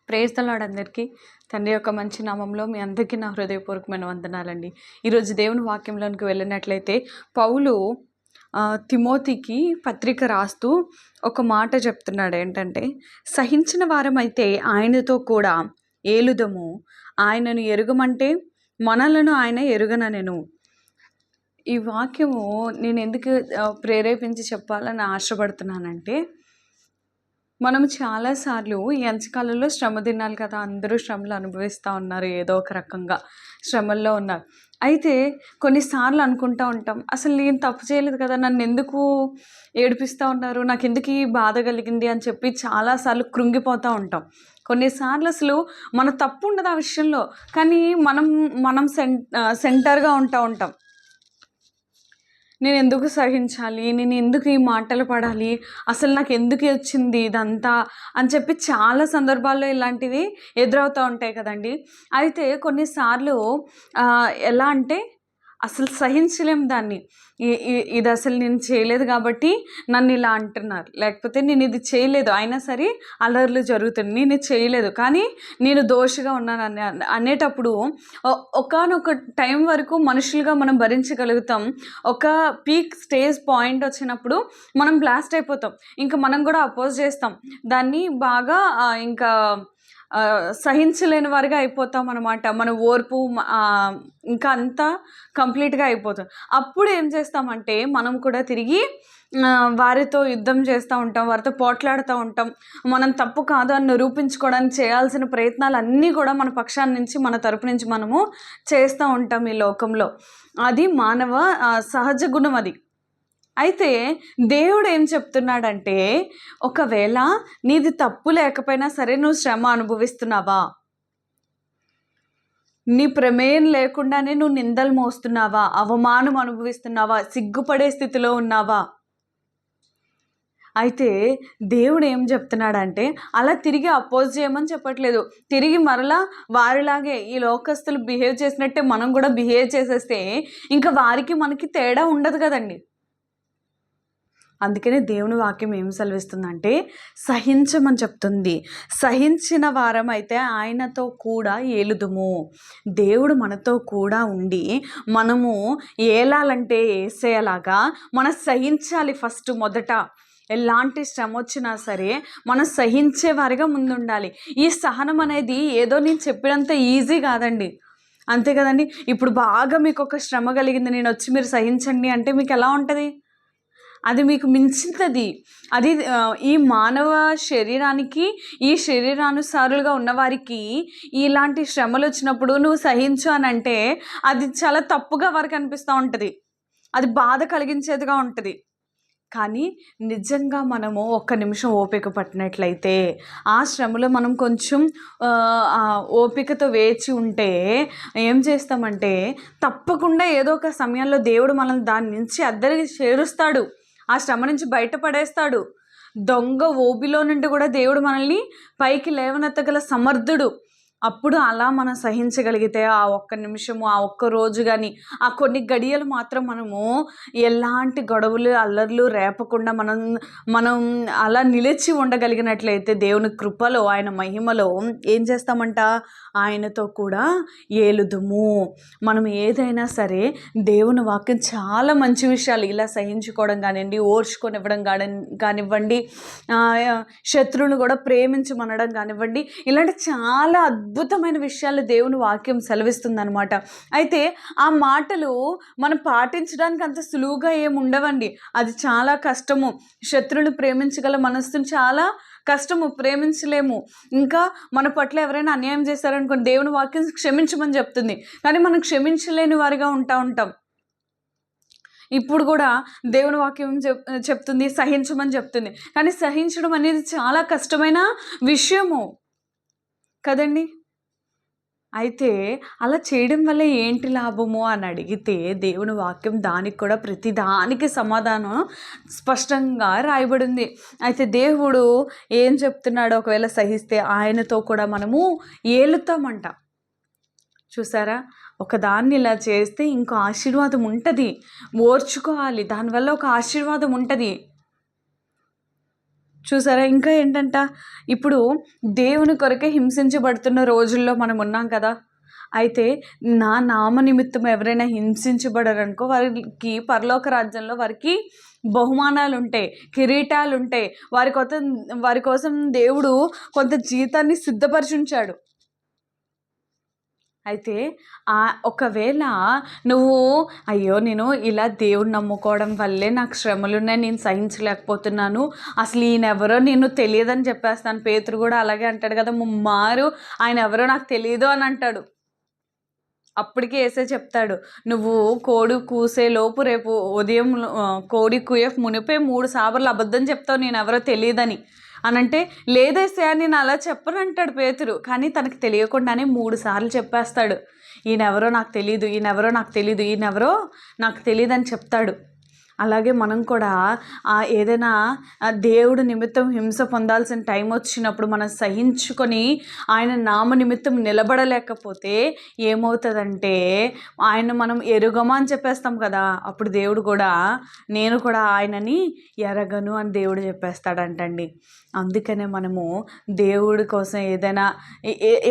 Praise the lord అందరికీ. తండ్రి యొక్క మంచి నామంలో మీ అందరికీ నా హృదయపూర్వకమైన వందనాలండి. ఈరోజు దేవుని వాక్యంలోనికి వెళ్ళినట్లయితే పౌలు తిమోతికి పత్రిక రాస్తూ ఒక మాట చెప్తున్నాడు. ఏంటంటే, సహించిన వారమైతే ఆయనతో కూడా ఏలుదము, ఆయనను ఎరుగమంటే మనలను ఆయన ఎరుగననెను. ఈ వాక్యము నేను ఎందుకు ప్రేరేపించి చెప్పాలని ఆశపడుతున్నానంటే, మనం చాలాసార్లు ఈ అంచకాలంలో శ్రమ దినాలు కదా, అందరూ శ్రమలు అనుభవిస్తూ ఉన్నారు, ఏదో ఒక రకంగా శ్రమల్లో ఉన్నారు. అయితే కొన్నిసార్లు అనుకుంటూ ఉంటాం, అసలు నేను తప్పు చేయలేదు కదా, నన్ను ఎందుకు ఏడిపిస్తూ ఉన్నారు, నాకు ఎందుకు ఈ బాధ కలిగింది అని చెప్పి చాలాసార్లు కృంగిపోతూ ఉంటాం. కొన్నిసార్లు అసలు మన తప్పు ఉండదు ఆ విషయంలో, కానీ మనం సెంటర్గా ఉంటాం. నేను ఎందుకు సహించాలి, నేను ఎందుకు ఈ మాటలు పడాలి, అసలు నాకు ఎందుకు వచ్చింది ఇదంతా అని చెప్పి చాలా సందర్భాల్లో ఇలాంటివి ఎదురవుతూ ఉంటాయి కదండి. అయితే కొన్నిసార్లు ఎలా అంటే అసలు సహించలేం దాన్ని. ఇది అసలు నేను చేయలేదు కాబట్టి నన్ను ఇలా అంటున్నారు, లేకపోతే నేను ఇది చేయలేదు అయినా సరే అల్లర్లు జరుగుతుంది, నేను ఇది చేయలేదు కానీ నేను దోషిగా ఉన్నాను అనేటప్పుడు ఒకానొక టైం వరకు మనుషులుగా మనం భరించగలుగుతాం. ఒక పీక్ స్టేజ్ పాయింట్ వచ్చినప్పుడు మనం బ్లాస్ట్ అయిపోతాం, ఇంకా మనం కూడా అపోజ్ చేస్తాం దాన్ని బాగా, ఇంకా సహించలేని వారిగా అయిపోతాం అనమాట. మన ఓర్పు ఇంకా అంతా కంప్లీట్గా అయిపోతాం. అప్పుడు ఏం చేస్తామంటే మనం కూడా తిరిగి వారితో యుద్ధం చేస్తూ ఉంటాం, వారితో పోట్లాడుతూ ఉంటాం. మనం తప్పు కాదు అని నిరూపించుకోవడానికి చేయాల్సిన ప్రయత్నాలు అన్నీ కూడా మన పక్షాన్ని నుంచి, మన తరపు నుంచి మనము చేస్తూ ఉంటాం ఈ లోకంలో. అది మానవ సహజ గుణం అది. అయితే దేవుడు ఏం చెప్తున్నాడంటే, ఒకవేళ నీది తప్పు లేకపోయినా సరే నువ్వు శ్రమ అనుభవిస్తున్నావా, నీ ప్రమేయం లేకుండానే నువ్వు నిందలు మోస్తున్నావా, అవమానం అనుభవిస్తున్నావా, సిగ్గుపడే స్థితిలో ఉన్నావా, అయితే దేవుడు ఏం చెప్తున్నాడంటే అలా తిరిగి అపోజ్ చేయమని చెప్పట్లేదు. తిరిగి మరలా వారిలాగే ఈ లోకస్తులు బిహేవ్ చేసినట్టే మనం కూడా బిహేవ్ చేసేస్తే ఇంకా వారికి మనకి తేడా ఉండదు కదండి. అందుకనే దేవుని వాక్యం ఏం సెలవిస్తుందంటే సహించమని చెప్తుంది. సహించిన వారం అయితే ఆయనతో కూడా ఏలుదుము. దేవుడు మనతో కూడా ఉండి మనము ఏలాలంటే ఏసేలాగా మనం సహించాలి. ఫస్ట్ మొదట ఎలాంటి శ్రమ వచ్చినా సరే మనం సహించే వారిగా ముందుండాలి. ఈ సహనం అనేది ఏదో నేను చెప్పినంత ఈజీ కాదండి, అంతే కదండి. ఇప్పుడు బాగా మీకు ఒక శ్రమ కలిగింది, నేను వచ్చి మీరు సహించండి అంటే మీకు ఎలా ఉంటుంది? అది మీకు మించింది. అది ఈ మానవ శరీరానికి, ఈ శరీరానుసారులుగా ఉన్నవారికి ఇలాంటి శ్రమలు వచ్చినప్పుడు నువ్వు సహించు అని అంటే అది చాలా తప్పుగా వారికి అనిపిస్తూ ఉంటుంది, అది బాధ కలిగించేదిగా ఉంటుంది. కానీ నిజంగా మనము ఒక్క నిమిషం ఓపిక పట్టినట్లయితే, ఆ శ్రమలో మనం కొంచెం ఓపికతో వేచి ఉంటే ఏం చేస్తామంటే తప్పకుండా ఏదో ఒక సమయంలో దేవుడు మనల్ని దాని నుంచి అద్దరికి చేరుస్తాడు, ఆ శ్రమ నుంచి బయటపడేస్తాడు. దొంగ ఊబిలో నుండి కూడా దేవుడు మనల్ని పైకి లేవనెత్తగల సమర్థుడు. అప్పుడు అలా మనం సహించగలిగితే ఆ ఒక్క నిమిషము, ఆ ఒక్క రోజు కానీ, ఆ కొన్ని గడియలు మాత్రం మనము ఎలాంటి గొడవలు అల్లర్లు రేపకుండా మనం అలా నిలిచి ఉండగలిగినట్లయితే దేవుని కృపలో, ఆయన మహిమలో ఏం చేస్తామంట, ఆయనతో కూడా ఏలుదుము. మనం ఏదైనా సరే దేవుని వాక్యం చాలా మంచి విషయాలు, ఇలా సహించుకోవడం కానివ్వండి, ఓర్చుకొని ఇవ్వడం కానివ్వండి, శత్రువును కూడా ప్రేమించమనడం కానివ్వండి, ఇలాంటి చాలా అద్భుతమైన విషయాలు దేవుని వాక్యం సెలవిస్తుంది అనమాట. అయితే ఆ మాటలు మనం పాటించడానికి అంత సులువుగా ఏమి ఉండవండి, అది చాలా కష్టము. శత్రువులు ప్రేమించగల మనస్సును చాలా కష్టము, ప్రేమించలేము. ఇంకా మన పట్ల ఎవరైనా అన్యాయం చేశారనుకోండి, దేవుని వాక్యం క్షమించమని చెప్తుంది, కానీ మనం క్షమించలేని వారిగా ఉంటాం. ఇప్పుడు కూడా దేవుని వాక్యం చెప్తుంది సహించమని చెప్తుంది, కానీ సహించడం అనేది చాలా కష్టమైన విషయము కదండి. అయితే అలా చేయడం వల్ల ఏంటి లాభము అని అడిగితే దేవుని వాక్యం దానికి కూడా ప్రతి దానికి సమాధానం స్పష్టంగా రాయబడింది. అయితే దేవుడు ఏం చెప్తున్నాడో, ఒకవేళ సహిస్తే ఆయనతో కూడా మనము ఏలుతామంట. చూసారా, ఒకదాన్ని ఇలా చేస్తే ఇంకో ఆశీర్వాదం ఉంటుంది, ఓర్చుకోవాలి, దానివల్ల ఒక ఆశీర్వాదం ఉంటుంది. చూసారా? ఇంకా ఏంటంట, ఇప్పుడు దేవుని కొరకే హింసించబడుతున్న రోజుల్లో మనం ఉన్నాం కదా! అయితే నా నామ నిమిత్తం ఎవరైనా హింసించబడారనుకో, వారికి పరలోక రాజ్యంలో వారికి బహుమానాలుంటాయి, కిరీటాలుంటాయి. వారి కోసం దేవుడు కొంత జీతాన్ని సిద్ధపరిచుంచాడు. అయితే ఒకవేళ నువ్వు అయ్యో నేను ఇలా దేవుడిని నమ్ముకోవడం వల్లే నాకు శ్రమలున్నాయి, నేను సహించలేకపోతున్నాను, అసలు ఈయనెవరో నేను తెలియదని చెప్పేస్తాను. పేతురు కూడా అలాగే అంటాడు కదా, ముమ్మారు ఆయన ఎవరో నాకు తెలియదు అని అంటాడు. అప్పటికే యేసే చెప్తాడు, నువ్వు కోడి కూసేలోపు రేపు ఉదయం కోడి కూయ మునిపే 3 సార్లు అబద్ధం చెప్తావు, నేను ఎవరో తెలియదని అనంటే, లేదేసే నేను అలా చెప్పనంటాడు పేతురు. కానీ తనకు తెలియకుండానే 3 సార్లు చెప్పేస్తాడు, ఈయనెవరో నాకు తెలీదు, ఈయనెవరో నాకు తెలీదు, ఈయనెవరో నాకు తెలీదని చెప్తాడు. అలాగే మనం కూడా ఏదైనా దేవుడు నిమిత్తం హింస పొందాల్సిన టైం వచ్చినప్పుడు మనం సహించుకొని ఆయన నామ నిమిత్తం నిలబడలేకపోతే ఏమవుతుందంటే, ఆయన మనం ఎరుగమా అని చెప్పేస్తాం కదా, అప్పుడు దేవుడు కూడా నేను కూడా ఆయనని ఎరగను అని దేవుడు చెప్పేస్తాడంటండి. అందుకనే మనము దేవుడి కోసం ఏదైనా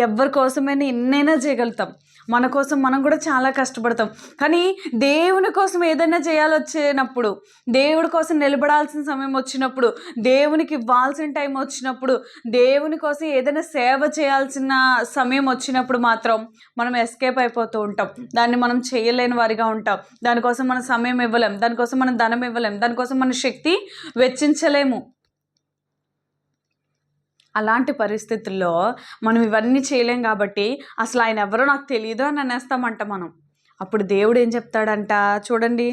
ఎవరి కోసమైనా ఎన్నైనా చేయగలుగుతాం. మన కోసం మనం కూడా చాలా కష్టపడతాం. కానీ దేవుని కోసం ఏదైనా చేయాలొచ్చినప్పుడు, దేవుడి కోసం నిలబడాల్సిన సమయం వచ్చినప్పుడు, దేవునికి ఇవ్వాల్సిన టైం వచ్చినప్పుడు, దేవుని కోసం ఏదైనా సేవ చేయాల్సిన సమయం వచ్చినప్పుడు మాత్రం మనం ఎస్కేప్ అయిపోతూ ఉంటాం. దాన్ని మనం చేయలేని వారిగా ఉంటాం. దానికోసం మనం సమయం ఇవ్వలేం, దానికోసం మనం ధనం ఇవ్వలేం, దానికోసం మన శక్తి వెచ్చించలేము. అలాంటి పరిస్థితుల్లో మనం ఇవన్నీ చేయలేం కాబట్టి అసలు ఆయన ఎవరో నాకు తెలియదు అని అనేస్తామంట మనం. అప్పుడు దేవుడు ఏం చెప్తాడంట చూడండి,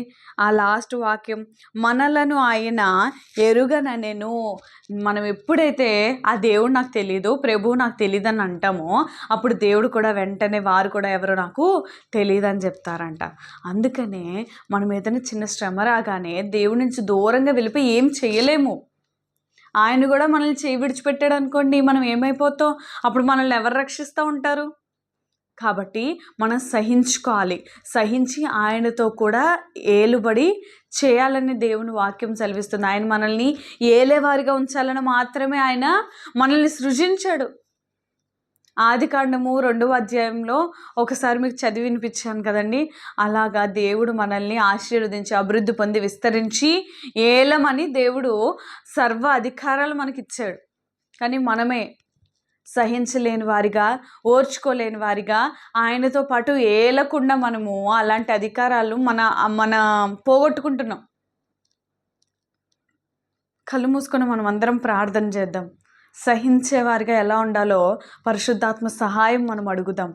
ఆ లాస్ట్ వాక్యం, మనలను ఆయన ఎరుగననెను. మనం ఎప్పుడైతే ఆ దేవుడు నాకు తెలియదు, ప్రభువు నాకు తెలియదు అని అంటామో, అప్పుడు దేవుడు కూడా వెంటనే వారు కూడా ఎవరో నాకు తెలియదు అని చెప్తారంట. అందుకనే మనం ఏదైనా చిన్న శ్రమ రాగానే దేవుడి నుంచి దూరంగా వెళ్ళిపోయి ఏం చేయలేము. ఆయన కూడా మనల్ని చేయి విడిచిపెట్టాడు అనుకోండి, మనం ఏమైపోతాం? అప్పుడు మనల్ని ఎవరు రక్షిస్తూ ఉంటారు? కాబట్టి మనం సహించుకోవాలి. సహించి ఆయనతో కూడా ఏలుబడి చేయాలని దేవుని వాక్యం సెలవిస్తుంది. ఆయన మనల్ని ఏలేవారిగా ఉంచాలని మాత్రమే ఆయన మనల్ని సృజించాడు. ఆదికాండము 2వ అధ్యాయంలో ఒకసారి మీకు చదివి వినిపించాను కదండి. అలాగా దేవుడు మనల్ని ఆశీర్వదించి అభివృద్ధి పొంది విస్తరించి ఏలమని దేవుడు సర్వ అధికారాలు మనకిచ్చాడు. కానీ మనమే సహించలేని వారిగా, ఓర్చుకోలేని వారిగా, ఆయనతో పాటు ఏలకుండా మనము అలాంటి అధికారాలు మన పోగొట్టుకుంటున్నాం. కళ్ళు మూసుకొని మనం అందరం ప్రార్థన చేద్దాం. సహించేవారిగా ఎలా ఉండాలో పరిశుద్ధాత్మ సహాయం మనం అడుగుదాం.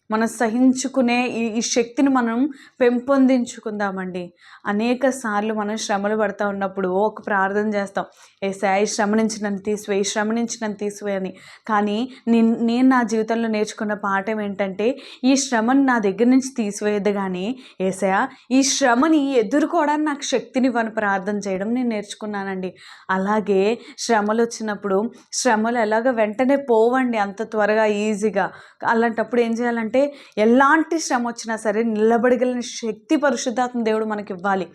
మనం సహించుకునే ఈ శక్తిని మనం పెంపొందించుకుందామండి. అనేక సార్లు మనం శ్రమలు పడుతూ ఉన్నప్పుడు ఒక ప్రార్థన చేస్తాం, యేసయ్యా ఈ శ్రమ నుంచి నన్ను తీసివేయి, ఈ శ్రమ నుంచి నన్ను తీసివేయి అని. కానీ నేను నా జీవితంలో నేర్చుకున్న పాఠం ఏంటంటే, ఈ శ్రమని నా దగ్గర నుంచి తీసివేయద్దు కానీ యేసయ్యా ఈ శ్రమని ఎదుర్కోవడానికి నాకు శక్తినివ్వని ప్రార్థన చేయడం నేను నేర్చుకున్నానండి. అలాగే శ్రమలు వచ్చినప్పుడు శ్రమలు ఎలాగ వెంటనే పోవండి అంత త్వరగా ఈజీగా. అలాంటప్పుడు ఏం చేయాలంటే, ఎలాంటి శ్రమ వచ్చినా సరే నిలబడగలిగిన శక్తి పరిశుద్ధాత్మ దేవుడు మనకి ఇవ్వాలి.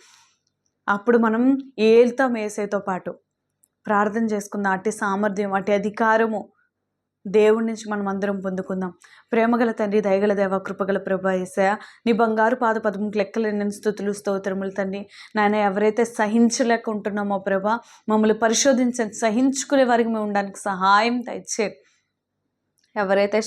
అప్పుడు మనం ఏల్తాం యేసయ్యతో పాటు. ప్రార్థన చేసుకుందాం. అట్టి సామర్థ్యం, అట్టి అధికారము దేవుడి నుంచి మనం అందరం పొందుకుందాం. ప్రేమగల తండ్రి, దయగల దేవ, కృపగల ప్రభా యేసయ్యా, నీ బంగారు పాదపద్మకు లెక్కలేని స్తుతులు స్తోత్రములు తండ్రి. నాయన ఎవరైతే సహించలేక ఉంటున్నామో ప్రభా, మమ్మల్ని పరిశోధించండి, సహించుకునే వారికి మేము ఉండడానికి సహాయం దయచేయండి. ఎవరైతే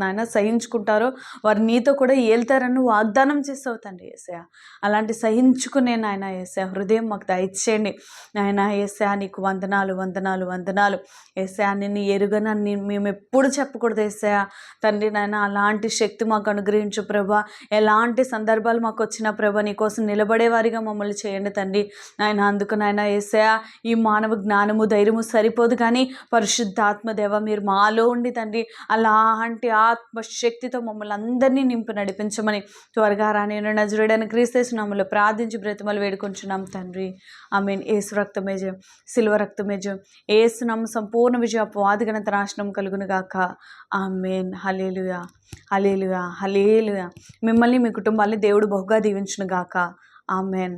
నాయన సహించుకుంటారో వారు నీతో కూడా ఏళ్తారని వాగ్దానం చేస్తావు తండ్రి యేసయ్యా. అలాంటి సహించుకునే నాయన యేసయ్యా హృదయం మాకు దయచేయండి. నాయన యేసయ్యా నీకు వందనాలు వందనాలు వందనాలు. యేసయ్యా నిన్ను ఎరుగనని మేము ఎప్పుడు చెప్పకూడదు యేసయ్యా తండ్రి. నాయన అలాంటి శక్తి మాకు అనుగ్రహించు ప్రభా. ఎలాంటి సందర్భాలు మాకు వచ్చినా ప్రభా నీకోసం నిలబడేవారిగా మమ్మల్ని చేయండి తండ్రి. నాయన అందుకు నాయన యేసయ్యా ఈ మానవ జ్ఞానము ధైర్యము సరిపోదు కానీ పరిశుద్ధాత్మ దేవ మీరు మాలో ఉండి తండ్రి అలాంటి ఆత్మశక్తితో మమ్మల్ని అందరినీ నింపి నడిపించమని త్వరగా రాని నజరుడైన క్రీస్తు నామములో ప్రార్థించి బ్రతిమలు వేడుకొంచున్నాం తండ్రి. ఆమేన్. యేసు రక్తమే జయం, సిలువ రక్తమే జయం. యేసు నామమున సంపూర్ణ విజయ అపవాదిగణత నాశనం కలుగును గాక. ఆమేన్. హల్లెలూయా హల్లెలూయా హల్లెలూయా. మిమ్మల్ని మీ కుటుంబాన్ని దేవుడు బహుగా దీవించును గాక. ఆమేన్.